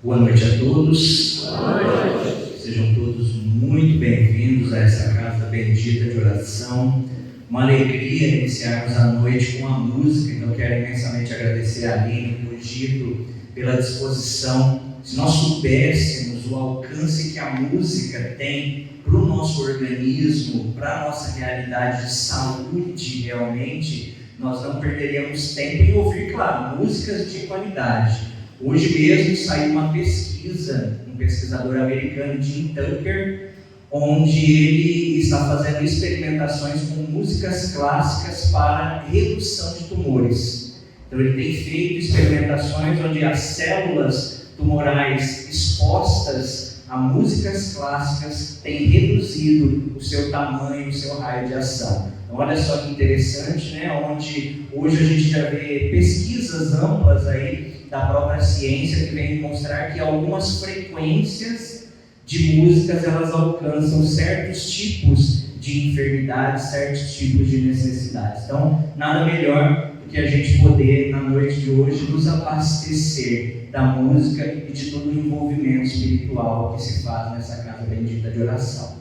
Boa noite a todos. Boa noite. Sejam todos muito bem-vindos a essa casa bendita de oração. Uma alegria iniciarmos a noite com a música. Então, quero imensamente agradecer a Aline e o Gito pela disposição. Se nós soubéssemos o alcance que a música tem para o nosso organismo, para a nossa realidade de saúde realmente, nós não perderíamos tempo em ouvir, claro, músicas de qualidade. Hoje mesmo saiu uma pesquisa, um pesquisador americano, Jim Tucker, onde ele está fazendo experimentações com músicas clássicas para redução de tumores. Então ele tem feito experimentações onde as células tumorais expostas a músicas clássicas têm reduzido o seu tamanho, o seu raio de ação. Então olha só que interessante, né? Onde hoje a gente já vê pesquisas amplas aí da própria ciência que vem mostrar que algumas frequências de músicas elas alcançam certos tipos de enfermidades, certos tipos de necessidades. Então, nada melhor do que a gente poder, na noite de hoje, nos abastecer da música e de todo o envolvimento espiritual que se faz nessa casa bendita de oração.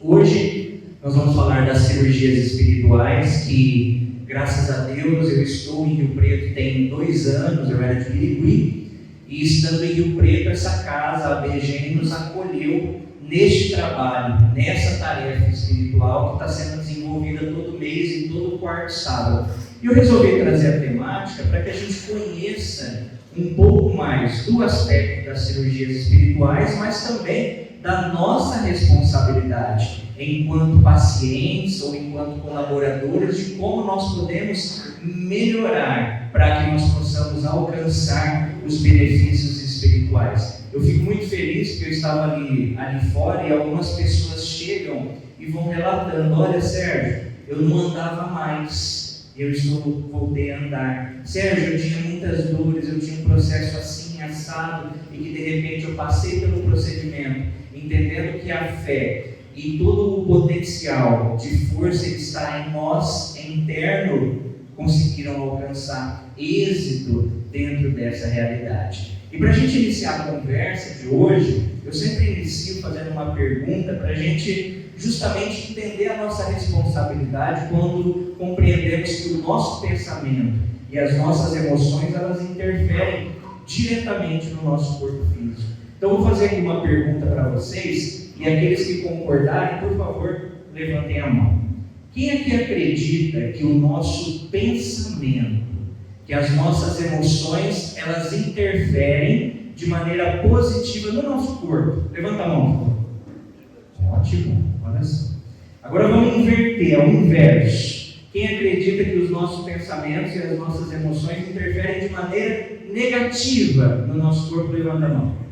Hoje, nós vamos falar das cirurgias espirituais que, graças a Deus, eu estou em Rio Preto tem 2 anos, eu era de Birigui, e estando em Rio Preto, essa casa, a BGN, nos acolheu neste trabalho, nessa tarefa espiritual que está sendo desenvolvida todo mês e todo quarto sábado. E eu resolvi trazer a temática para que a gente conheça um pouco mais do aspecto das cirurgias espirituais, mas também da nossa responsabilidade enquanto pacientes ou enquanto colaboradores, de como nós podemos melhorar para que nós possamos alcançar os benefícios espirituais. Eu fico muito feliz que eu estava ali fora e algumas pessoas chegam e vão relatando: olha, Sérgio, eu não andava mais, voltei a andar. Sérgio, eu tinha muitas dores, eu tinha um processo assim, assado, e que de repente eu passei pelo procedimento, entendendo que a fé e todo o potencial de força que está em nós, interno, conseguiram alcançar êxito dentro dessa realidade. E para a gente iniciar a conversa de hoje, eu sempre inicio fazendo uma pergunta para a gente justamente entender a nossa responsabilidade quando compreendemos que o nosso pensamento e as nossas emoções, elas interferem diretamente no nosso corpo físico. Então, eu vou fazer aqui uma pergunta para vocês, e aqueles que concordarem, por favor, levantem a mão. Quem aqui acredita que o nosso pensamento, que as nossas emoções, elas interferem de maneira positiva no nosso corpo? Levanta a mão, por favor. Ótimo, olha só. Agora vamos inverter, ao inverso. Quem acredita que os nossos pensamentos e as nossas emoções interferem de maneira negativa no nosso corpo? Levanta a mão.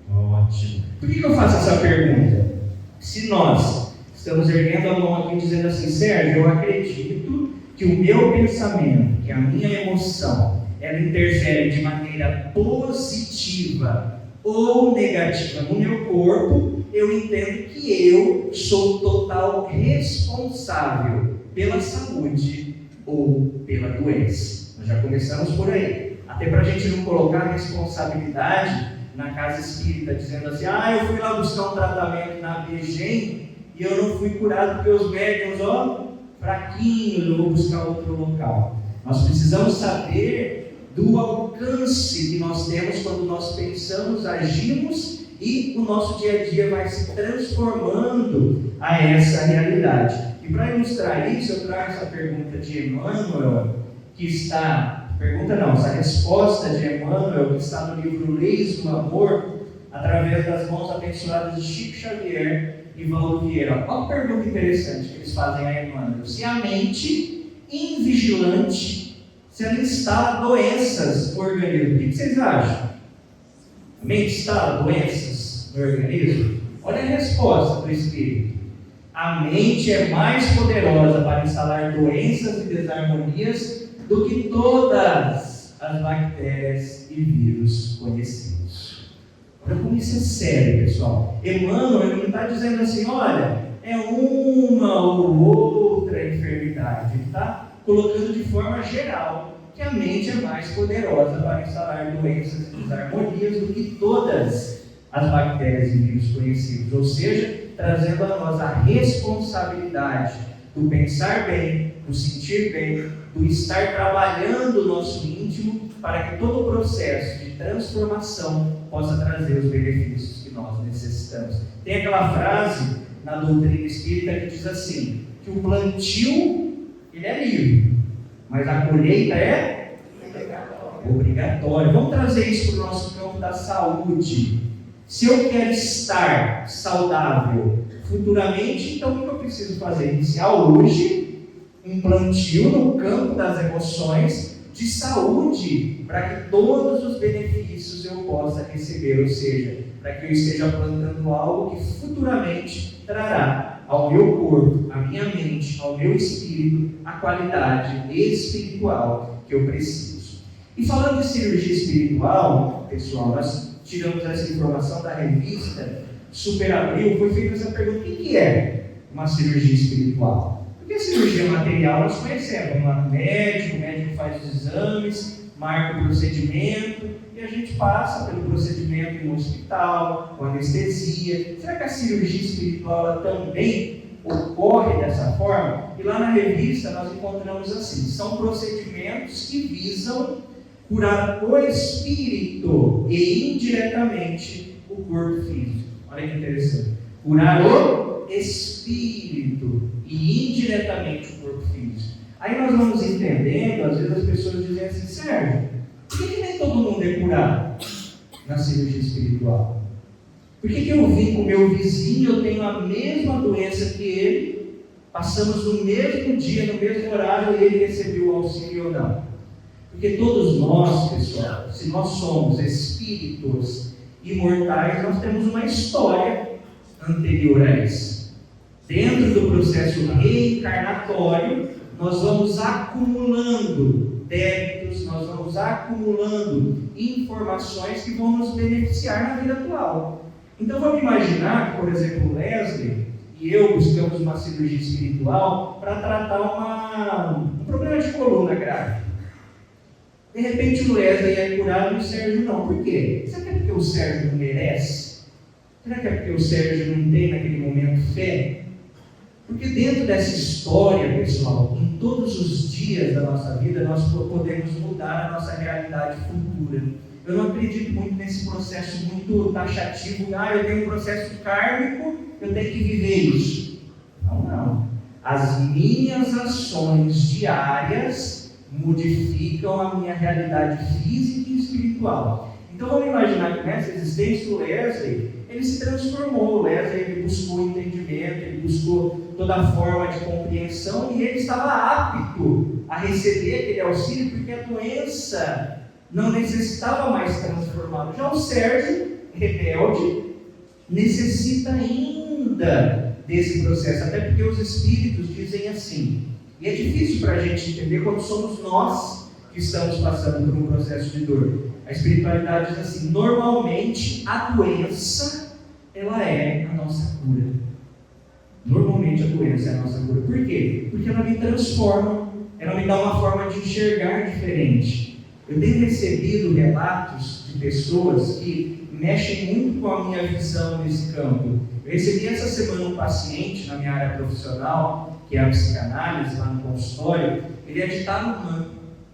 Ótimo. Por que eu faço essa pergunta? Se nós estamos erguendo a mão aqui dizendo assim: Sérgio, eu acredito que o meu pensamento, que a minha emoção, ela interfere de maneira positiva ou negativa no meu corpo, eu entendo que eu sou total responsável pela saúde ou pela doença. Nós já começamos por aí. Até para a gente não colocar responsabilidade na casa espírita, dizendo assim: eu fui lá buscar um tratamento na BGN e eu não fui curado porque os médiums, fraquinhos, eu vou buscar outro local. Nós precisamos saber do alcance que nós temos quando nós pensamos, agimos e o nosso dia a dia vai se transformando a essa realidade. E para ilustrar isso, eu trago essa pergunta de Emmanuel, que está... essa resposta de Emmanuel, que está no livro Leis do Amor, através das mãos abençoadas de Chico Xavier e Valdo Vieira. Olha uma pergunta interessante que eles fazem a Emmanuel: se a mente invigilante, se ela instala doenças no organismo, o que vocês acham? A mente instala doenças no organismo? Olha a resposta do Espírito: a mente é mais poderosa para instalar doenças e desarmonias do que todas as bactérias e vírus conhecidos. Olha como isso é sério, pessoal. Emmanuel não está dizendo assim: olha, é uma ou outra enfermidade. Ele está colocando de forma geral que a mente é mais poderosa para instalar doenças e desarmonias do que todas as bactérias e vírus conhecidos, ou seja, trazendo a nós a responsabilidade do pensar bem, do sentir bem, do estar trabalhando o nosso íntimo para que todo o processo de transformação possa trazer os benefícios que nós necessitamos. Tem aquela frase na doutrina espírita que diz assim, que o plantio ele é livre, mas a colheita é obrigatória. Vamos trazer isso para o nosso campo da saúde. Se eu quero estar saudável futuramente, então o que eu preciso fazer? Iniciar hoje um plantio no campo das emoções de saúde, para que todos os benefícios eu possa receber, ou seja, para que eu esteja plantando algo que futuramente trará ao meu corpo, à minha mente, ao meu espírito, a qualidade espiritual que eu preciso. E falando de cirurgia espiritual, pessoal, nós tiramos essa informação da revista Super Abril, foi feita essa pergunta: o que é uma cirurgia espiritual? Porque a cirurgia material nós conhecemos, vamos lá no médico, o médico faz os exames, marca o procedimento e a gente passa pelo procedimento em um hospital, com anestesia. Será que a cirurgia espiritual ela também ocorre dessa forma? E lá na revista nós encontramos assim: são procedimentos que visam curar o espírito e indiretamente o corpo físico. Olha que interessante. Curar o espírito e indiretamente o corpo físico. Aí nós vamos entendendo, às vezes as pessoas dizem assim: Sérgio, por que nem todo mundo é curado na cirurgia espiritual? Por que eu vim com o meu vizinho, eu tenho a mesma doença que ele, passamos no mesmo dia, no mesmo horário, e ele recebeu o auxílio ou não? Porque todos nós, pessoal, se nós somos espíritos imortais, nós temos uma história anterior a isso. Dentro do processo reencarnatório, nós vamos acumulando débitos, nós vamos acumulando informações que vão nos beneficiar na vida atual. Então vamos imaginar que, por exemplo, o Leslie e eu buscamos uma cirurgia espiritual para tratar um problema de coluna grave. De repente o Leslie é curado e o Sérgio não. Por quê? Será que é porque o Sérgio não merece? Será que é porque o Sérgio não tem naquele momento fé? Porque dentro dessa história, pessoal, em todos os dias da nossa vida, nós podemos mudar a nossa realidade futura. Eu não acredito muito nesse processo muito taxativo. Eu tenho um processo kármico, eu tenho que viver isso. Não. As minhas ações diárias modificam a minha realidade física e espiritual. Então vamos imaginar que nessa existência o Leslie, ele se transformou. O Leslie, ele buscou entendimento, ele buscou toda a forma de compreensão e ele estava apto a receber aquele auxílio porque a doença não necessitava mais transformá-lo. Já o Sérgio, rebelde, necessita ainda desse processo, até porque os espíritos dizem assim. E é difícil para a gente entender quando somos nós que estamos passando por um processo de dor. A espiritualidade diz assim: normalmente a doença, ela é a nossa cura. Normalmente a doença é a nossa cura. Por quê? Porque ela me transforma, ela me dá uma forma de enxergar diferente. Eu tenho recebido relatos de pessoas que mexem muito com a minha visão nesse campo. Eu recebi essa semana um paciente na minha área profissional, que é a psicanálise, lá no consultório. Ele é de Tarumã,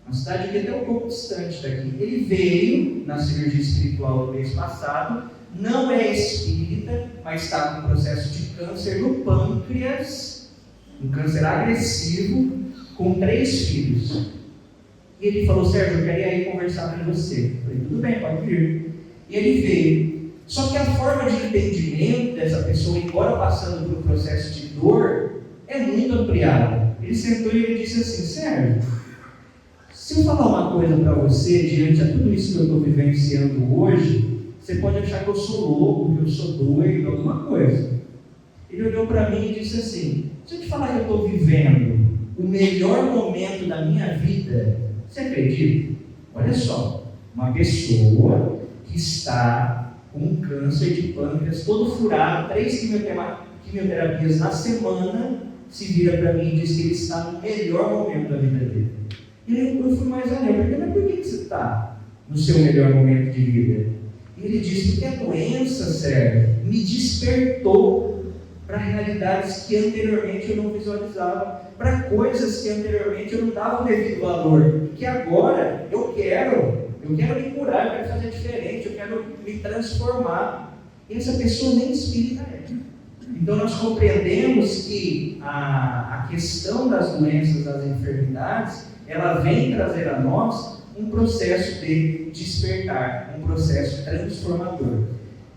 uma cidade que é até um pouco distante daqui. Ele veio na cirurgia espiritual do mês passado, não é espírita, mas está com um processo de câncer no pâncreas, um câncer agressivo, com 3 filhos. E ele falou: Sérgio, eu queria ir conversar com você. Eu falei: tudo bem, pode vir. E ele veio. Só que a forma de entendimento dessa pessoa, embora passando por um processo de dor, é muito ampliada. Ele sentou e ele disse assim: Sérgio, se eu falar uma coisa para você, diante de tudo isso que eu estou vivenciando hoje, você pode achar que eu sou louco, que eu sou doido, alguma coisa. Ele olhou para mim e disse assim: se eu te falar que eu estou vivendo o melhor momento da minha vida, você acredita? Olha só, uma pessoa que está com um câncer de pâncreas todo furado, 3 quimioterapias na semana, se vira para mim e diz que ele está no melhor momento da vida dele. E eu fui mais além, eu perguntei, mas por que você está no seu melhor momento de vida? E ele disse, porque a doença, Sérgio, me despertou para realidades que anteriormente eu não visualizava, para coisas que anteriormente eu não dava o devido valor, que agora eu quero me curar, eu quero fazer diferente, eu quero me transformar. E essa pessoa nem espírita é. Então nós compreendemos que a questão das doenças, das enfermidades, ela vem trazer a nós um processo de despertar, um processo transformador.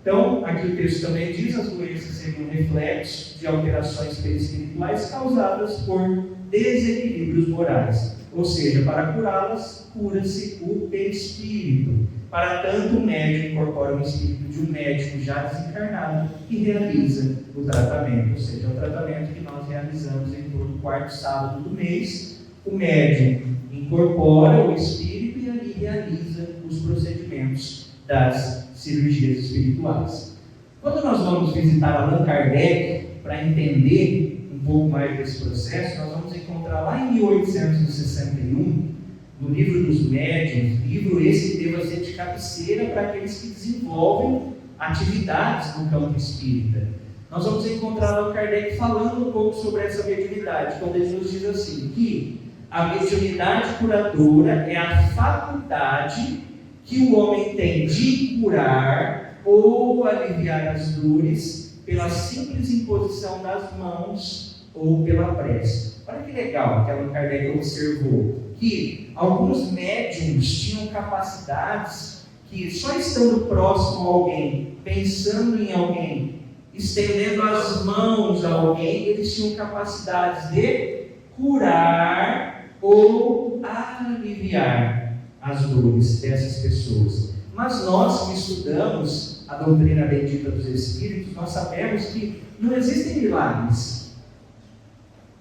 Então, aqui o texto também diz, as doenças seriam reflexos de alterações perispirituais causadas por desequilíbrios morais. Ou seja, para curá-las, cura-se o perispírito. Para tanto, o médium incorpora o espírito de um médico já desencarnado e realiza o tratamento. Ou seja, o tratamento que nós realizamos em todo quarto sábado do mês. O médium incorpora o espírito e ali realiza os procedimentos das cirurgias espirituais. Quando nós vamos visitar Allan Kardec, para entender um pouco mais desse processo, nós vamos encontrar lá em 1861, no livro dos médiuns, livro esse que deva ser de cabeceira para aqueles que desenvolvem atividades no campo espírita. Nós vamos encontrar Allan Kardec falando um pouco sobre essa mediunidade, quando ele nos diz assim, que a mediunidade curadora é a faculdade que o homem tem de curar ou aliviar as dores pela simples imposição das mãos ou pela prece. Olha que legal que Allan Kardec observou que alguns médiums tinham capacidades que só estando próximo a alguém, pensando em alguém, estendendo as mãos a alguém, eles tinham capacidades de curar ou aliviar as dores dessas pessoas. Mas nós que estudamos a doutrina bendita dos Espíritos, nós sabemos que não existem milagres.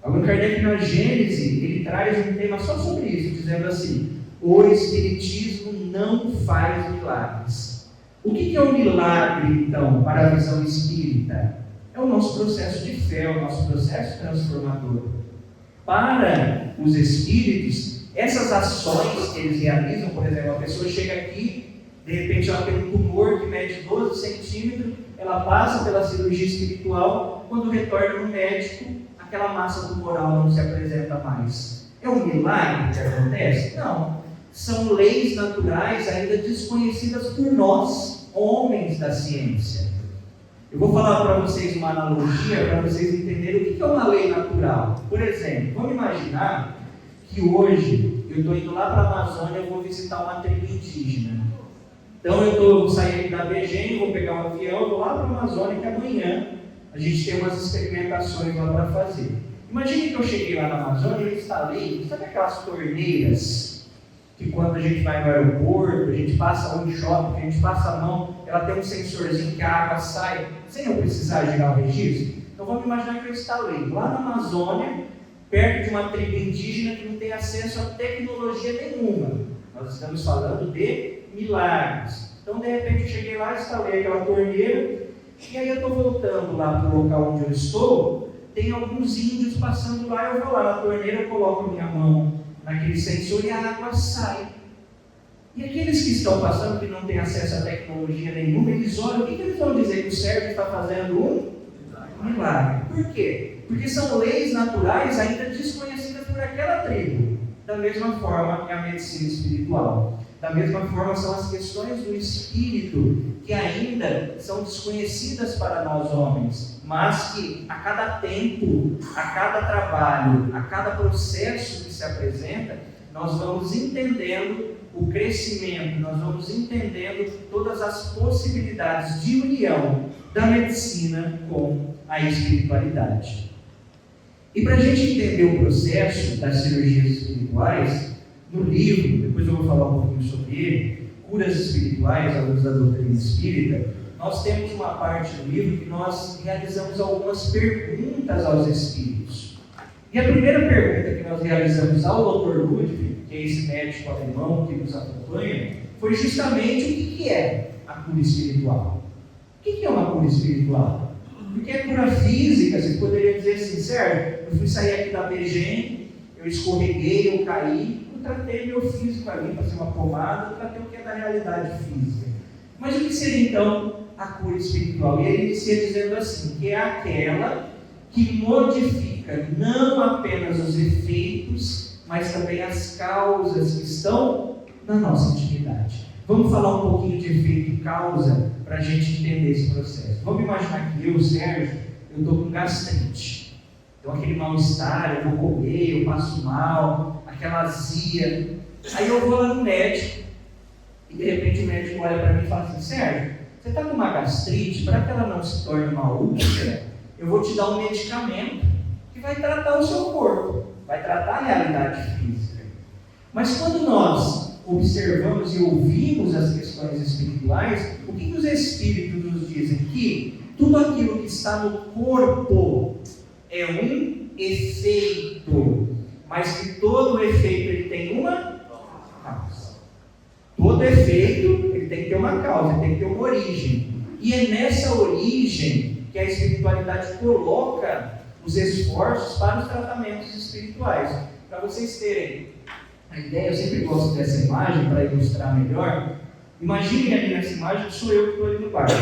Allan Kardec, na Gênese, ele traz um tema só sobre isso, dizendo assim, o Espiritismo não faz milagres. O que é o milagre, então, para a visão espírita? É o nosso processo de fé, o nosso processo transformador. Para os espíritos, essas ações que eles realizam, por exemplo, a pessoa chega aqui, de repente ela tem um tumor que mede 12 centímetros, ela passa pela cirurgia espiritual, quando retorna no médico, aquela massa tumoral não se apresenta mais. É um milagre que acontece? Não. São leis naturais ainda desconhecidas por nós, homens da ciência. Eu vou falar para vocês uma analogia para vocês entenderem o que é uma lei natural. Por exemplo, vamos imaginar que hoje eu estou indo lá para a Amazônia e vou visitar uma tribo indígena. Então eu vou sair aqui da BGM, vou pegar um avião, vou lá para a Amazônia, que amanhã a gente tem umas experimentações lá para fazer. Imagine que eu cheguei lá na Amazônia e instalei, sabe aquelas torneiras que quando a gente vai no aeroporto, a gente passa ou em shopping, a gente passa a mão, ela tem um sensorzinho que a água sai sem eu precisar girar o registro? Então vamos imaginar que eu instalei lá na Amazônia, perto de uma tribo indígena que não tem acesso a tecnologia nenhuma. Nós estamos falando de milagres. Então de repente eu cheguei lá, instalei aquela torneira, e aí eu estou voltando lá para o local onde eu estou, tem alguns índios passando lá, eu vou lá na torneira, eu coloco a minha mão naquele sensor e a água sai. E aqueles que estão passando, que não têm acesso a tecnologia nenhuma, eles olham, o que eles vão dizer? Que o Sérgio está fazendo um milagre. Por quê? Porque são leis naturais ainda desconhecidas por aquela tribo. Da mesma forma é a medicina espiritual. Da mesma forma são as questões do espírito, que ainda são desconhecidas para nós homens, mas que a cada tempo, a cada trabalho, a cada processo que se apresenta, nós vamos entendendo o crescimento, nós vamos entendendo todas as possibilidades de união da medicina com a espiritualidade. E para a gente entender o processo das cirurgias espirituais, no livro, depois eu vou falar um pouquinho sobre ele, Curas Espirituais, à luz da doutrina espírita, nós temos uma parte do livro que nós realizamos algumas perguntas aos espíritos. E a primeira pergunta que nós realizamos ao Dr. Ludwig, que é esse médico alemão que nos acompanha, foi justamente o que é a cura espiritual. O que é uma cura espiritual? Porque é cura física, você poderia dizer assim, Sérgio, eu fui sair aqui da BGM, eu escorreguei, eu caí, tratei meu físico ali, passei uma pomada, tratei o que é da realidade física. Mas o que seria então a cura espiritual? E ele inicia dizendo assim, que é aquela que modifica não apenas os efeitos, mas também as causas que estão na nossa intimidade. Vamos falar um pouquinho de efeito e causa para a gente entender esse processo. Vamos imaginar que eu, Sérgio, eu estou com gastrite. Então aquele mal-estar, eu vou comer, eu passo mal, aquela azia. Aí eu vou lá no médico e de repente o médico olha para mim e fala assim, Sérgio, você está com uma gastrite, para que ela não se torne uma úlcera, eu vou te dar um medicamento que vai tratar o seu corpo, vai tratar a realidade física. Mas quando nós observamos e ouvimos as questões espirituais, o que os espíritos nos dizem? Que tudo aquilo que está no corpo é um efeito, mas que todo efeito ele tem uma causa. Todo efeito ele tem que ter uma causa, ele tem que ter uma origem. E é nessa origem que a espiritualidade coloca os esforços para os tratamentos espirituais. Para vocês terem a ideia, eu sempre gosto dessa imagem para ilustrar melhor. Imaginem ali nessa imagem que sou eu que estou ali no barco.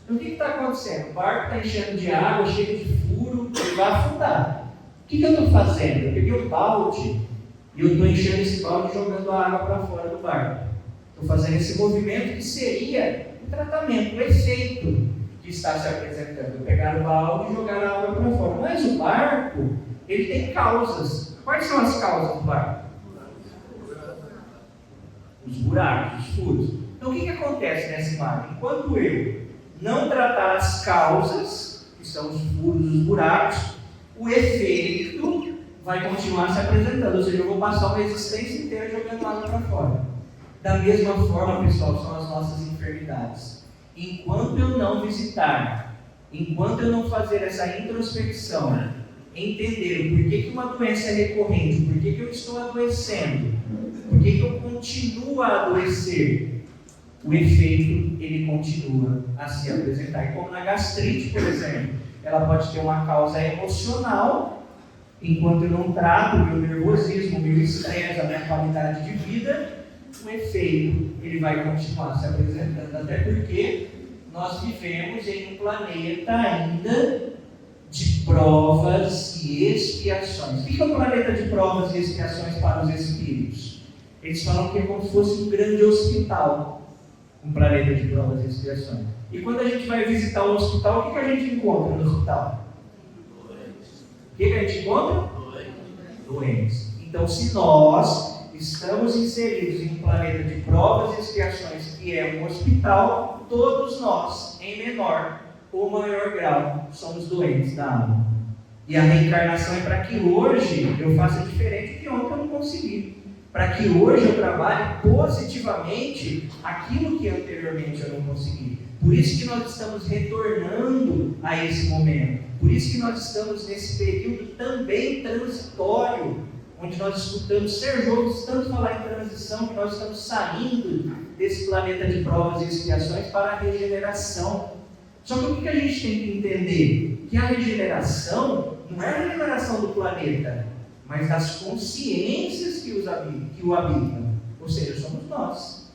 Então o que está acontecendo? O barco está enchendo de água, cheio de furo, ele vai afundar. O que eu estou fazendo? Eu peguei um balde e eu estou enchendo esse balde e jogando a água para fora do barco. Estou fazendo esse movimento que seria o tratamento, o efeito que está se apresentando. Pegar o balde e jogar a água para fora. Mas o barco, ele tem causas. Quais são as causas do barco? Os buracos, os furos. Então o que acontece nessa imagem? Enquanto eu não tratar as causas, que são os furos, os buracos, o efeito vai continuar se apresentando. Ou seja, eu vou passar uma existência inteira jogando água para fora. Da mesma forma, pessoal, são as nossas enfermidades. Enquanto eu não visitar, enquanto eu não fazer essa introspecção, entender o porquê que uma doença é recorrente, o porquê que eu estou adoecendo, por que eu continuo a adoecer, o efeito ele continua a se apresentar. E como na gastrite, por exemplo, ela pode ter uma causa emocional, enquanto eu não trato o meu nervosismo, o meu estresse, a minha qualidade de vida, o efeito ele vai continuar se apresentando, até porque nós vivemos em um planeta ainda de provas e expiações. O que é um planeta de provas e expiações para os espíritos? Eles falam que é como se fosse um grande hospital, um planeta de provas e expiações. E quando a gente vai visitar um hospital, o que a gente encontra no hospital? O que a gente encontra? Doentes. Então, se nós estamos inseridos em um planeta de provas e expiações, que é um hospital, todos nós, em menor ou maior grau, somos doentes da alma. E a reencarnação é para que hoje eu faça diferente que ontem eu não consegui. Para que hoje eu trabalhe positivamente aquilo que anteriormente eu não consegui. Por isso que nós estamos retornando a esse momento. Por isso que nós estamos nesse período também transitório, onde nós escutamos Sérgio ouve tanto falar em transição, que nós estamos saindo desse planeta de provas e expiações para a regeneração. Só que o que a gente tem que entender? Que a regeneração não é a regeneração do planeta, mas das consciências que o habitam. Ou seja, somos nós.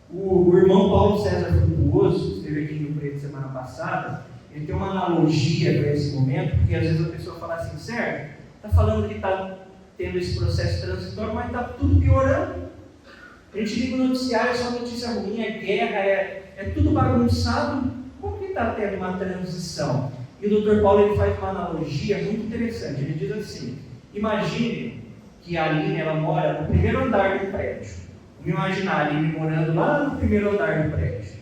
O irmão Paulo César Frutuoso, que esteve aqui no Rio Preto semana passada, ele tem uma analogia para esse momento, porque às vezes a pessoa fala assim, Sérgio, está falando que está tendo esse processo transitório, mas está tudo piorando. A gente liga o noticiário, é só notícia ruim, é guerra, é tudo bagunçado. Como que está tendo uma transição? E o Dr. Paulo ele faz uma analogia muito interessante. Ele diz assim, imagine que a Aline ela mora no primeiro andar do prédio. Vamos imaginar a Aline morando lá no primeiro andar do prédio.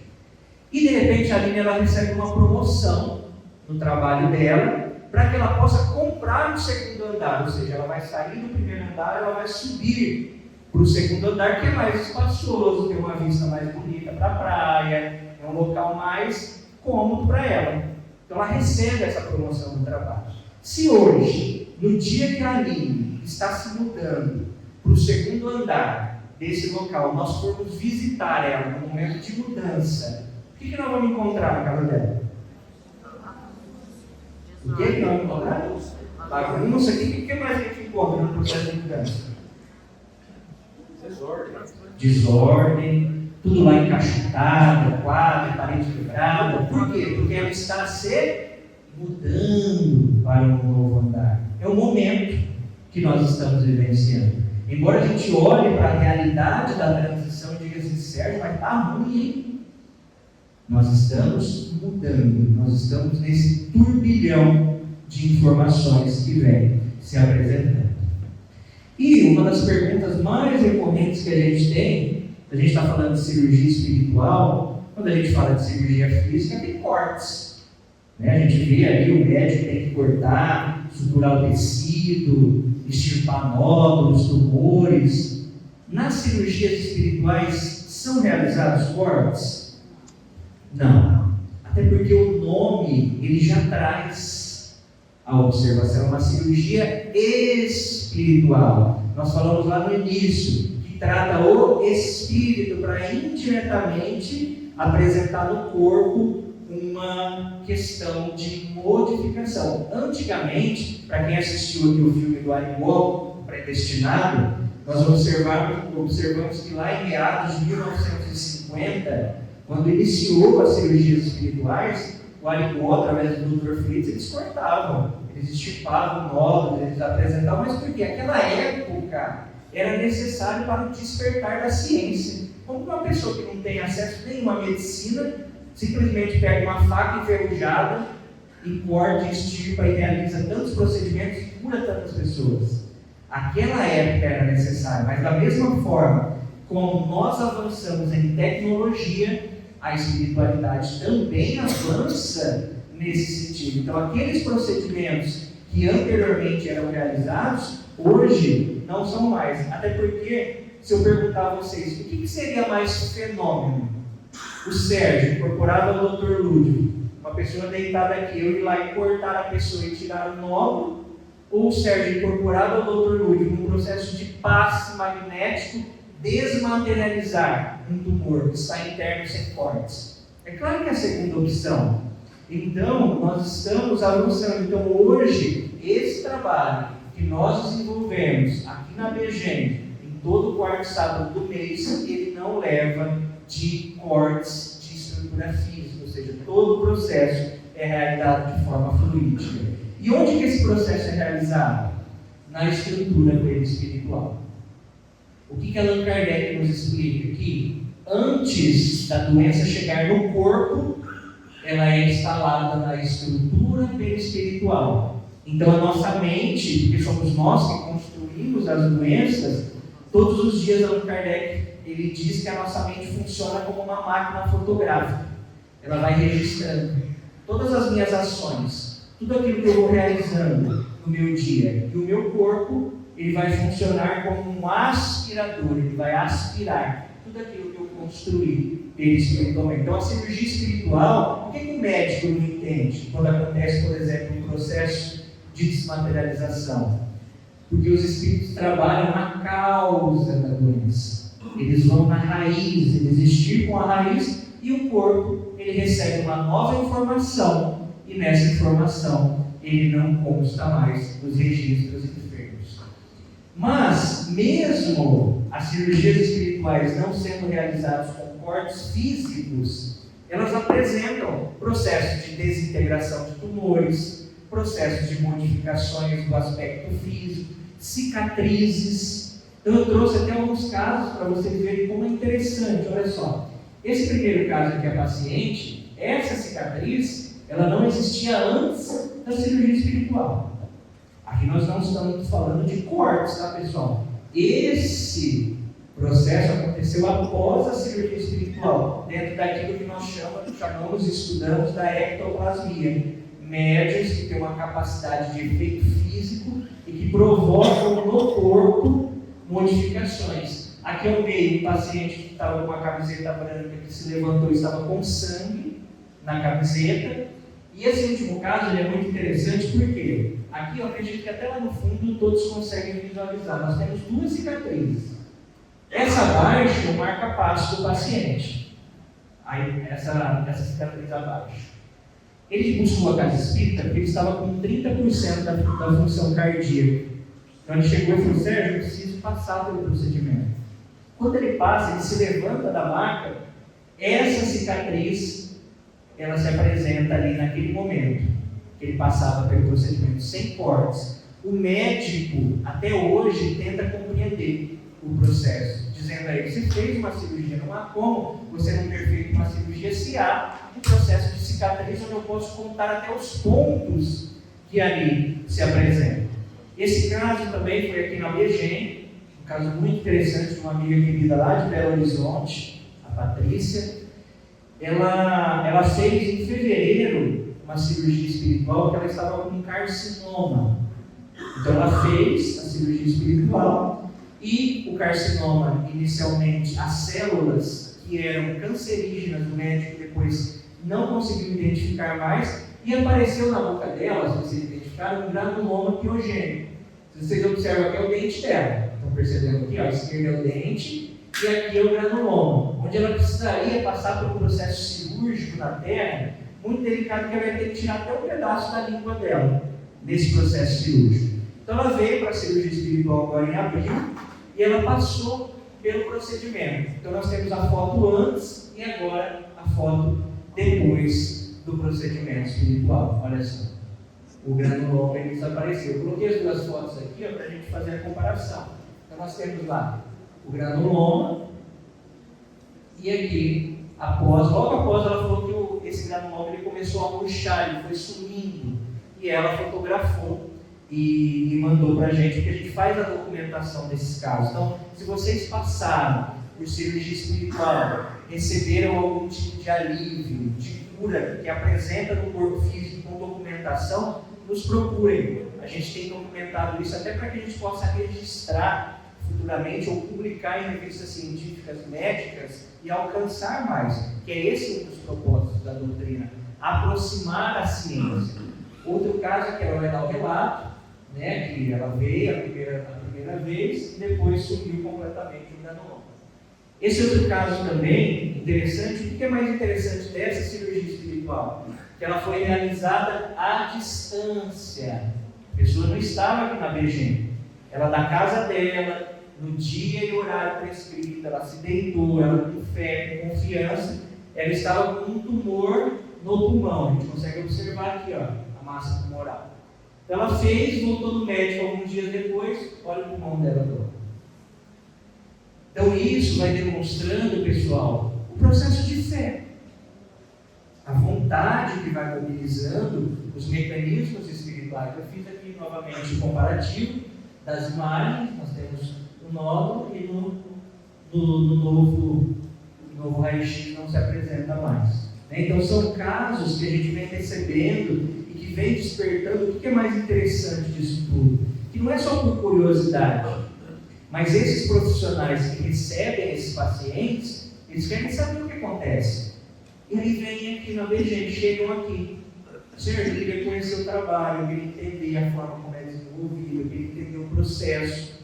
E de repente a Aline ela recebe uma promoção no trabalho dela, para que ela possa comprar o segundo andar, ou seja, ela vai sair do primeiro andar, ela vai subir para o segundo andar, que é mais espaçoso, tem uma vista mais bonita para a praia, é um local mais cômodo para ela. Então ela recebe essa promoção no trabalho. Se hoje, no dia que a Aline está se mudando para o segundo andar desse local, nós formos visitar ela no momento de mudança, o que nós vamos encontrar na casa dela? O que nós vamos encontrar? Bagunça. O que mais a gente encontra no processo de mudança? Desordem, tudo lá encaixotado, quadro, parede quebrada. Por quê? Porque ela está se mudando para um novo andar. É o momento que nós estamos vivenciando. Embora a gente olhe para a realidade da transição e diga assim, Sérgio, mas está ruim, hein? Nós estamos mudando, nós estamos nesse turbilhão de informações que vem se apresentando. E uma das perguntas mais recorrentes que a gente tem, a gente está falando de cirurgia espiritual, quando a gente fala de cirurgia física, tem cortes. Né? A gente vê ali o médico tem que cortar, suturar o tecido, extirpar nódulos, tumores. Nas cirurgias espirituais são realizados cortes? Não. Até porque o nome ele já traz a observação, é uma cirurgia espiritual. Nós falamos lá no início, que trata o espírito para indiretamente apresentar no corpo uma questão de modificação. Antigamente, para quem assistiu aqui o filme do Ariel, Predestinado, nós observamos que lá em meados de 1950, quando iniciou as cirurgias espirituais, o Ariel, através do Dr. Fritz, eles cortavam, eles extirpavam nódulos, eles apresentavam, mas porque naquela época era necessário para o despertar da ciência. Como uma pessoa que não tem acesso nenhuma à medicina, simplesmente pega uma faca enferrujada e corta, extirpa e realiza tantos procedimentos e cura tantas pessoas. Aquela época era necessário, mas da mesma forma como nós avançamos em tecnologia, a espiritualidade também avança nesse sentido. Então, aqueles procedimentos que anteriormente eram realizados, hoje não são mais. Até porque, se eu perguntar a vocês, o que seria mais fenômeno? O Sérgio, incorporado ao Dr. Ludwig, uma pessoa deitada aqui, eu ir lá e cortar a pessoa e tirar o nódulo, ou o Sérgio, incorporado ao Dr. Ludwig, num processo de passe magnético, desmaterializar um tumor que está interno sem cortes? É claro que é a segunda opção. Então, nós estamos avançando. Então, hoje, esse trabalho que nós desenvolvemos aqui na BGEM, em todo o quarto sábado do mês, ele não leva de cortes de estrutura física, ou seja, todo o processo é realizado de forma fluídica. E onde que esse processo é realizado? Na estrutura espiritual. O que Allan Kardec nos explica aqui? Antes da doença chegar no corpo, ela é instalada na estrutura espiritual. Então a nossa mente, porque somos nós que construímos as doenças, todos os dias Allan Kardec ele diz que a nossa mente funciona como uma máquina fotográfica. Ela vai registrando todas as minhas ações, tudo aquilo que eu vou realizando no meu dia. E o meu corpo ele vai funcionar como um aspirador, ele vai aspirar tudo aquilo que eu construí espiritualmente. Então a cirurgia espiritual, por que o médico não entende quando acontece, por exemplo, um processo de desmaterialização? Porque os espíritos trabalham na causa da doença. Eles vão na raiz, eles esticam a raiz e o corpo ele recebe uma nova informação e nessa informação ele não consta mais nos registros enfermos. Mas, mesmo as cirurgias espirituais não sendo realizadas com cortes físicos, elas apresentam processos de desintegração de tumores, processos de modificações do aspecto físico, cicatrizes. Então eu trouxe até alguns casos para vocês verem como é interessante. Olha só, esse primeiro caso aqui, a paciente, essa cicatriz, ela não existia antes da cirurgia espiritual. Aqui nós não estamos falando de cortes, tá, pessoal? Esse processo aconteceu após a cirurgia espiritual, dentro daquilo que nós chamamos, estudamos da ectoplasmia. Médiuns que têm uma capacidade de efeito físico e que provocam no corpo modificações. Aqui ao meio, um paciente que estava com uma camiseta branca que se levantou e estava com sangue na camiseta. E esse último caso ele é muito interessante porque aqui eu acredito que até lá no fundo todos conseguem visualizar. Nós temos duas cicatrizes. Essa abaixo marca passo do paciente. Aí essa cicatriz abaixo. Ele buscou a casa espírita porque ele estava com 30% da função cardíaca. Então ele chegou e falou: Sérgio, eu preciso passar pelo procedimento. Quando ele passa, ele se levanta da maca, essa cicatriz, ela se apresenta ali naquele momento, que ele passava pelo procedimento sem cortes. O médico, até hoje, tenta compreender o processo, dizendo a ele, você fez uma cirurgia, não há como você não ter feito uma cirurgia se há um processo de cicatriz onde eu posso contar até os pontos que ali se apresentam. Esse caso também foi aqui na BGEM, um caso muito interessante de uma amiga querida lá de Belo Horizonte, a Patrícia. Ela fez em fevereiro uma cirurgia espiritual que ela estava com um carcinoma. Então ela fez a cirurgia espiritual e o carcinoma, inicialmente, as células que eram cancerígenas, o médico depois não conseguiu identificar mais e apareceu na boca dela, se vocês identificaram, um granuloma piogênico. Se vocês observam aqui é o dente dela, estão percebendo aqui, ó, a esquerda é o dente e aqui é o granuloma, onde ela precisaria passar por um processo cirúrgico na terra, muito delicado, que ela vai ter que tirar até um pedaço da língua dela, nesse processo cirúrgico. Então ela veio para a cirurgia espiritual agora em abril e ela passou pelo procedimento. Então nós temos a foto antes e agora a foto depois do procedimento espiritual. Olha só, o granuloma ele desapareceu. Eu coloquei as duas fotos aqui para a gente fazer a comparação. Então nós temos lá o granuloma e aqui, logo após ela falou que esse granuloma ele começou a murchar, ele foi sumindo e ela fotografou e mandou para a gente, porque a gente faz a documentação desses casos. Então, se vocês passaram por cirurgia espiritual, receberam algum tipo de alívio, de cura, que apresenta no corpo físico com documentação, nos procurem. A gente tem documentado isso até para que a gente possa registrar futuramente ou publicar em revistas científicas médicas e alcançar mais, que é esse um dos propósitos da doutrina, aproximar a ciência. Outro caso é que ela vai dar o relato, né, que ela veio a primeira vez e depois sumiu completamente o granuloma. Esse outro caso também, interessante, o que é mais interessante dessa cirurgia espiritual? Que ela foi realizada à distância. A pessoa não estava aqui na BGEM. Ela da casa dela, no dia e horário prescrito, ela se deitou, ela com fé, com confiança, ela estava com um tumor no pulmão. A gente consegue observar aqui, ó, a massa tumoral. Então ela fez, voltou no médico alguns dias depois, olha o pulmão dela agora. Então isso vai demonstrando, pessoal, o processo de fé. A vontade que vai mobilizando os mecanismos espirituais. Eu fiz aqui novamente o comparativo das imagens, nós temos o nódulo e no novo raio-x não se apresenta mais. Então são casos que a gente vem recebendo e que vem despertando. O que é mais interessante disso tudo? Que não é só por curiosidade, mas esses profissionais que recebem esses pacientes, eles querem saber o que acontece. E aí vem aqui na BGEM, chegam aqui. Senhor, eu queria conhecer o trabalho, eu queria entender a forma como é desenvolvido, eu queria entender o processo,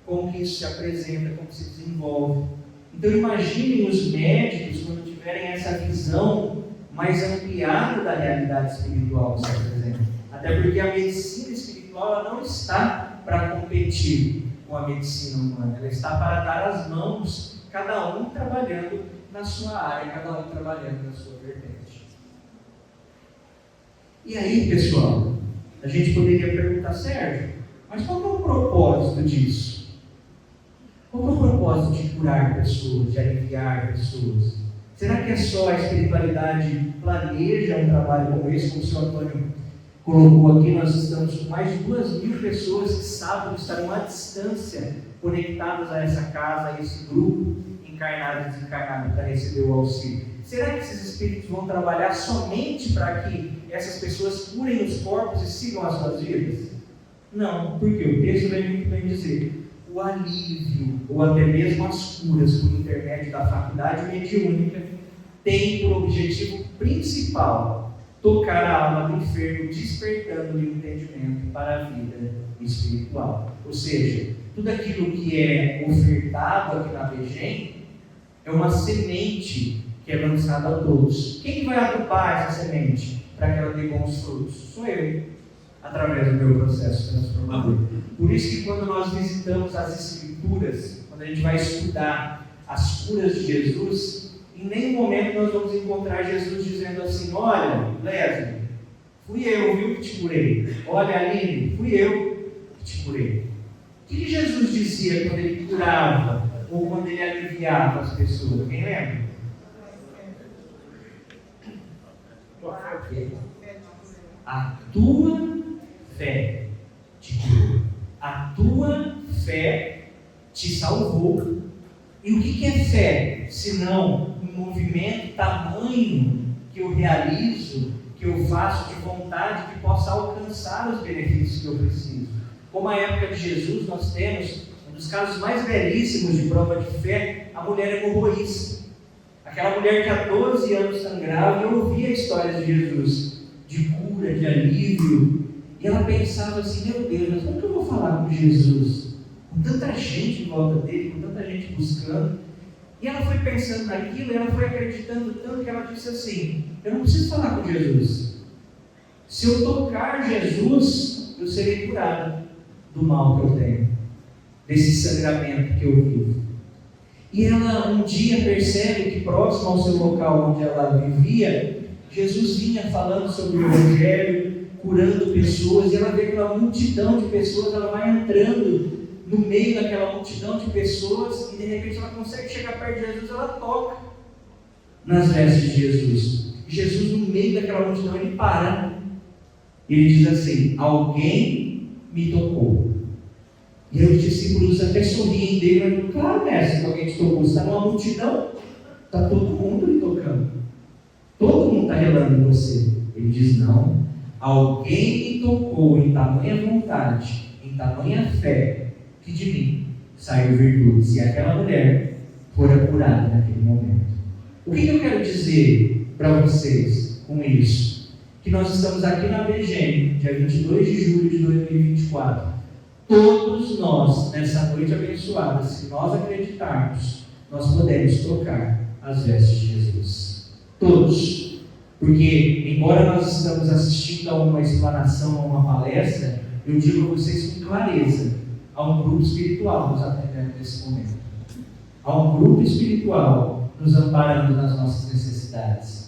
como que isso se apresenta, como se desenvolve. Então imaginem os médicos quando tiverem essa visão mais ampliada da realidade espiritual que se apresenta. Até porque a medicina espiritual ela não está para competir com a medicina humana, ela está para dar as mãos, cada um trabalhando na sua área, cada um trabalhando na sua vertente. E aí, pessoal, a gente poderia perguntar, Sérgio, mas qual é o propósito disso? Qual é o propósito de curar pessoas, de aliviar pessoas? Será que é só a espiritualidade planeja um trabalho como esse, como o senhor Antônio colocou aqui? Nós estamos com mais de 2.000 pessoas que sábado estarão à distância, conectadas a essa casa, a esse grupo, encarnado e desencarnado, para receber o auxílio. Será que esses espíritos vão trabalhar somente para que essas pessoas curem os corpos e sigam as suas vidas? Não, porque o texto vem muito bem dizer, o alívio, ou até mesmo as curas por intermédio da faculdade mediúnica, tem por objetivo principal tocar a alma do enfermo, despertando-lhe o entendimento para a vida espiritual. Ou seja, tudo aquilo que é ofertado aqui na BGEM é uma semente que é lançada a todos. Quem vai adubar essa semente para que ela dê bons frutos? Sou eu, através do meu processo transformador. Por isso que quando nós visitamos as Escrituras, quando a gente vai estudar as curas de Jesus, em nenhum momento nós vamos encontrar Jesus dizendo assim: olha, Lésbio, fui eu, viu, que te curei. Olha, Aline, fui eu que te curei. O que Jesus dizia quando ele curava ou quando ele aliviava as pessoas? Alguém lembra? A tua fé te curou. A tua fé te salvou. E o que é fé? Senão um movimento tamanho que eu realizo, que eu faço de vontade, que possa alcançar os benefícios que eu preciso. Como a época de Jesus, nós temos um dos casos mais belíssimos de prova de fé, a mulher hemorroísta. Aquela mulher que há 12 anos sangrava e ouvia histórias de Jesus, de cura, de alívio. E ela pensava assim: meu Deus, mas como que eu vou falar com Jesus? Com tanta gente em volta dele, com tanta gente buscando. E ela foi pensando naquilo, e ela foi acreditando tanto que ela disse assim: eu não preciso falar com Jesus. Se eu tocar Jesus, eu serei curada do mal que eu tenho, desse sangramento que eu vivo. E ela um dia percebe que próximo ao seu local onde ela vivia, Jesus vinha falando sobre o Evangelho, curando pessoas, e ela vê aquela multidão de pessoas, ela vai entrando no meio daquela multidão de pessoas, e de repente ela consegue chegar perto de Jesus, ela toca nas vestes de Jesus. E Jesus, no meio daquela multidão, ele para. E ele diz assim: alguém me tocou. E aí os discípulos até sorriem dele, mas falam: claro, mestre, que alguém te tocou. Você está numa multidão, está todo mundo lhe tocando. Todo mundo está relando em você. Ele diz: não, alguém me tocou em tamanha vontade, em tamanha fé, que de mim saiu virtudes. E aquela mulher fora curada naquele momento. O que eu quero dizer para vocês com isso? Que nós estamos aqui na BGM, dia 22 de julho de 2024. Todos nós, nessa noite abençoada, se nós acreditarmos, nós podemos tocar as vestes de Jesus. Todos. Porque, embora nós estamos assistindo a uma explanação, a uma palestra, eu digo a vocês com clareza: há um grupo espiritual nos atendendo nesse momento. Há um grupo espiritual nos amparando nas nossas necessidades.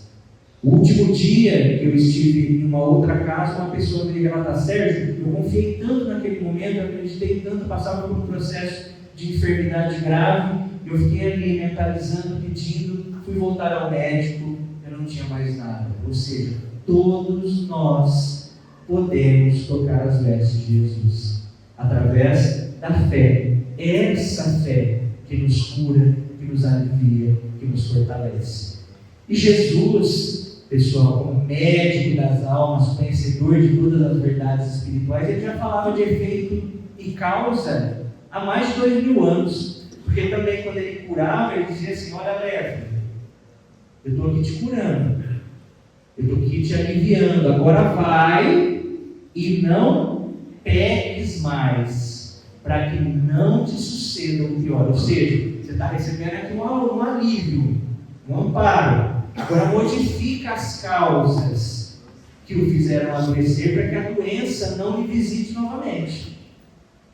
O último dia que eu estive em uma outra casa, uma pessoa me ligou: Sérgio, eu confiei tanto naquele momento, eu acreditei tanto, passava por um processo de enfermidade grave, eu fiquei ali mentalizando, pedindo, fui voltar ao médico, eu não tinha mais nada. Ou seja, todos nós podemos tocar as vestes de Jesus, através da fé. Essa fé que nos cura, que nos alivia, que nos fortalece. E Jesus, pessoal, como médico das almas, conhecedor de todas as verdades espirituais, ele já falava de efeito e causa há mais de 2000 anos. Porque também quando ele curava, ele dizia assim: olha, Lésbio, eu estou aqui te curando, eu estou aqui te aliviando, agora vai e não peques mais, para que não te suceda o pior. Ou seja, você está recebendo aqui um alívio, um amparo. Agora modifica as causas que o fizeram adoecer, para que a doença não lhe visite novamente.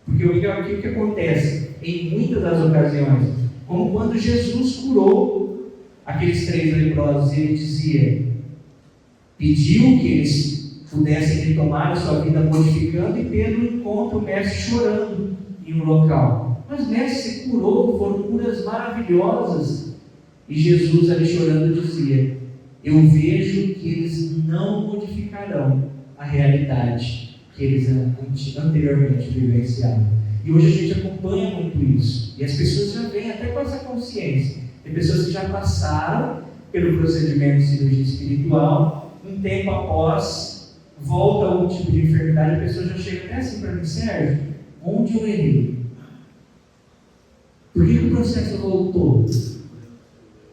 Porque o que acontece em muitas das ocasiões, como quando Jesus curou aqueles 3 leprosos, ele dizia, pediu que eles pudessem retomar a sua vida modificando, e Pedro encontra o mestre chorando em um local. Mas mestre, se curou, foram curas maravilhosas. E Jesus ali chorando dizia: eu vejo que eles não modificarão a realidade que eles anteriormente vivenciaram. E hoje a gente acompanha muito isso. E as pessoas já vêm até com essa consciência. Tem pessoas que já passaram pelo procedimento de cirurgia espiritual, um tempo após, volta a algum tipo de enfermidade, a pessoa já chega até assim para mim: Sérgio, onde eu errei? Por que o processo voltou?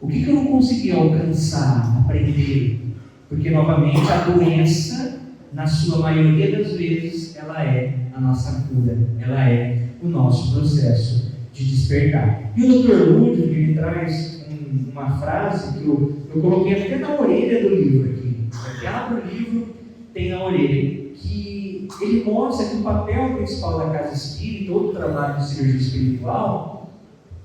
O que eu não consegui alcançar, aprender? Porque, novamente, a doença, na sua maioria das vezes, ela é a nossa cura, ela é o nosso processo de despertar. E o Dr. Ludwig, ele traz uma frase que eu coloquei até na orelha do livro aqui. Aqui abre o livro, tem na orelha, que ele mostra que o papel principal da casa espírita, todo o trabalho de cirurgia espiritual,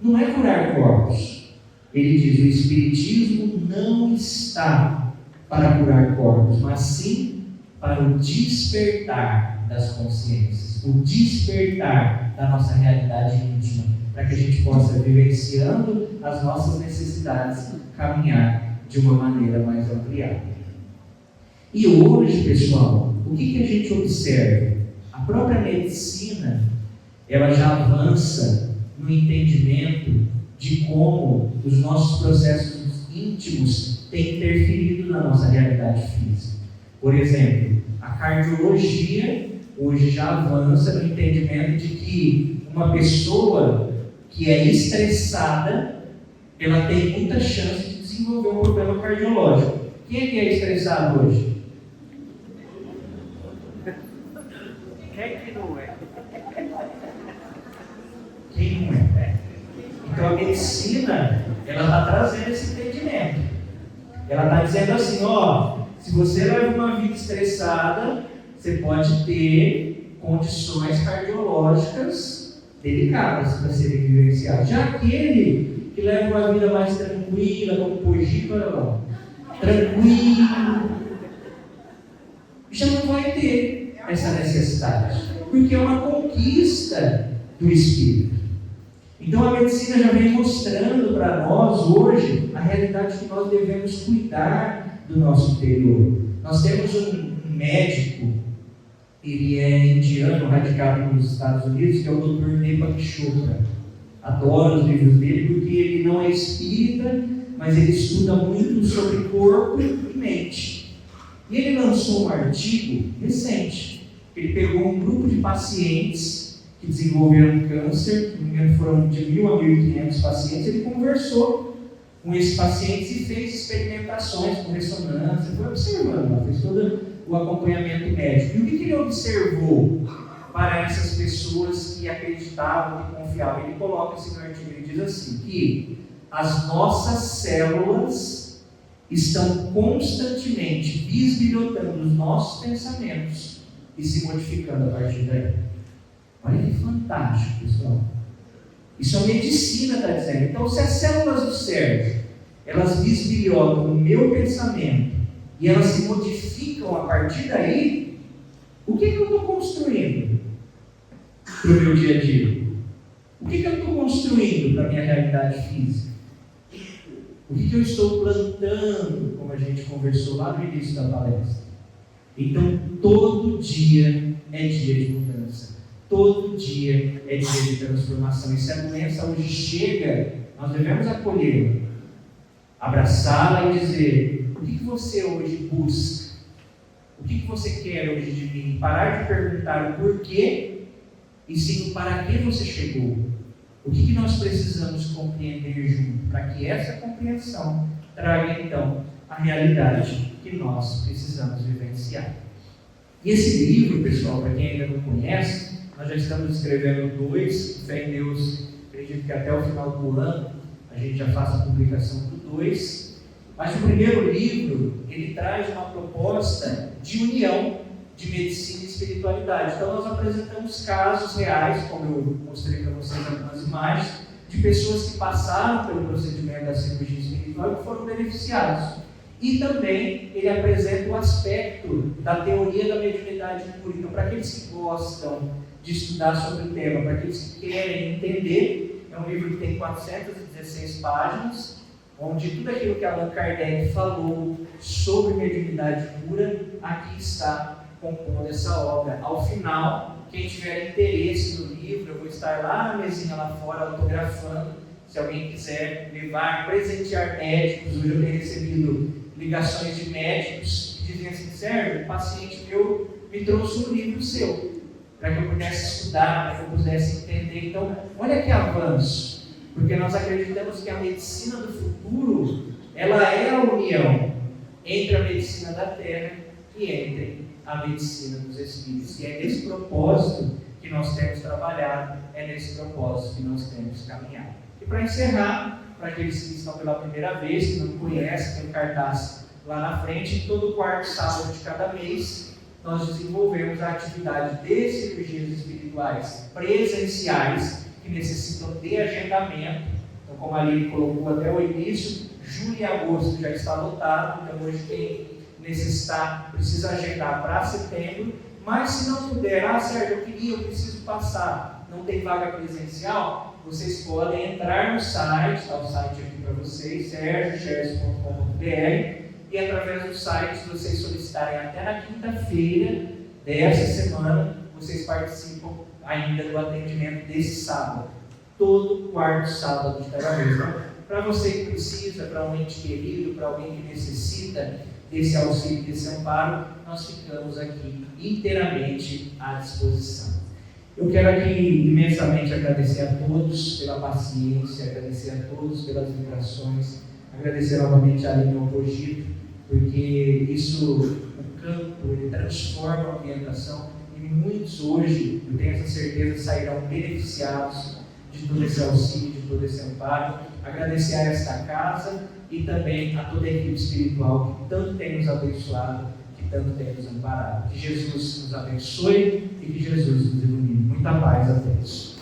não é curar corpos. Ele diz: o Espiritismo não está para curar corpos, mas sim para o despertar das consciências, o despertar da nossa realidade íntima, para que a gente possa, vivenciando as nossas necessidades, caminhar de uma maneira mais ampliada. E hoje, pessoal, o que a gente observa? A própria medicina, ela já avança no entendimento de como os nossos processos íntimos têm interferido na nossa realidade física. Por exemplo, a cardiologia hoje já avança no entendimento de que uma pessoa que é estressada, ela tem muita chance de desenvolver um problema cardiológico. Quem é que é estressado hoje? Quem que não é? Quem não é? Então a medicina, ela está trazendo esse entendimento. Ela está dizendo assim, se você leva uma vida estressada, você pode ter condições cardiológicas delicadas para serem vivenciadas. Já aquele que leva uma vida mais tranquila, como Pogiba, tranquilo, já não vai ter essa necessidade, porque é uma conquista do espírito. Então a medicina já vem mostrando para nós hoje a realidade que nós devemos cuidar do nosso interior. Nós temos um médico, ele é indiano, radicado nos Estados Unidos, que é o Dr. Deepak Chopra. Adoro os livros dele porque ele não é espírita, mas ele estuda muito sobre corpo e mente. E ele lançou um artigo recente. Ele pegou um grupo de pacientes que desenvolveram câncer, se não me engano foram de 1.000 a 1.500 pacientes. Ele conversou com esses pacientes e fez experimentações com ressonância, foi observando, fez todo o acompanhamento médico. E o que ele observou para essas pessoas que acreditavam, que confiavam? Ele coloca assim no artigo, ele diz assim, que as nossas células estão constantemente bisbilhotando os nossos pensamentos e se modificando a partir daí. Olha que fantástico, pessoal. Isso a medicina está dizendo. Então, se as células do cérebro, elas bisbilhotam o meu pensamento e elas se modificam a partir daí, o que eu estou construindo para o meu dia a dia? O que eu estou construindo para a minha realidade física? O que eu estou plantando, como a gente conversou lá no início da palestra? Então, todo dia é dia de mudança. Todo dia é dia de transformação. E se a doença hoje chega, nós devemos acolhê-la, abraçá-la e dizer: o que você hoje busca? O que você quer hoje de mim? Parar de perguntar o porquê e sim o para que você chegou. O que nós precisamos compreender junto, para que essa compreensão traga então a realidade que nós precisamos vivenciar. E esse livro, pessoal, para quem ainda não conhece, nós já estamos escrevendo 2, fé em Deus, acredito que até o final do ano a gente já faça a publicação do 2. Mas o primeiro livro, ele traz uma proposta de união de medicina e espiritualidade. Então nós apresentamos casos reais, como eu mostrei para vocês algumas imagens, de pessoas que passaram pelo procedimento da cirurgia espiritual e que foram beneficiados. E também ele apresenta o aspecto da teoria da mediunidade pura. Então, para aqueles que gostam de estudar sobre o tema, para aqueles que querem entender, é um livro que tem 416 páginas, onde tudo aquilo que Allan Kardec falou sobre mediunidade pura, aqui está compondo essa obra. Ao final, quem tiver interesse no livro, eu vou estar lá na mesinha lá fora, autografando. Se alguém quiser levar, presentear médicos, hoje eu tenho recebido ligações de médicos que dizem assim: Sérgio, um paciente meu me trouxe um livro seu, para que eu pudesse estudar, para que eu pudesse entender. Então, olha que avanço, porque nós acreditamos que a medicina do futuro, ela é a união entre a medicina da Terra e entre a medicina dos Espíritos. E é nesse propósito que nós temos trabalhado, é nesse propósito que nós temos caminhado. E para encerrar, para aqueles que estão pela primeira vez, que não conhecem, tem um cartaz lá na frente, em todo quarto sábado de cada mês, nós desenvolvemos a atividade de cirurgias espirituais presenciais, que necessitam de agendamento, Então, como a Lili colocou até o início, julho e agosto já está lotado, então hoje quem necessitar precisa agendar para setembro, mas se não puder, Sérgio, eu preciso passar, não tem vaga presencial, vocês podem entrar no site, está o site aqui para vocês, sergiochers.com.br, e através do site, se vocês solicitarem até na quinta-feira dessa semana, vocês participam ainda do atendimento desse sábado, todo quarto sábado de cada mês. Então, para você que precisa, para um ente querido, para alguém que necessita desse auxílio, desse amparo, nós ficamos aqui inteiramente à disposição. Eu quero aqui imensamente agradecer a todos pela paciência, agradecer a todos pelas vibrações, agradecer novamente a Aline Opogito, porque isso, o campo, ele transforma a ambientação e muitos hoje, eu tenho essa certeza, sairão beneficiados de todo esse auxílio, de todo esse amparo. Agradecer a esta casa e também a toda a equipe espiritual que tanto tem nos abençoado, que tanto tem nos amparado. Que Jesus nos abençoe e que Jesus nos ilumine. Muita paz a todos.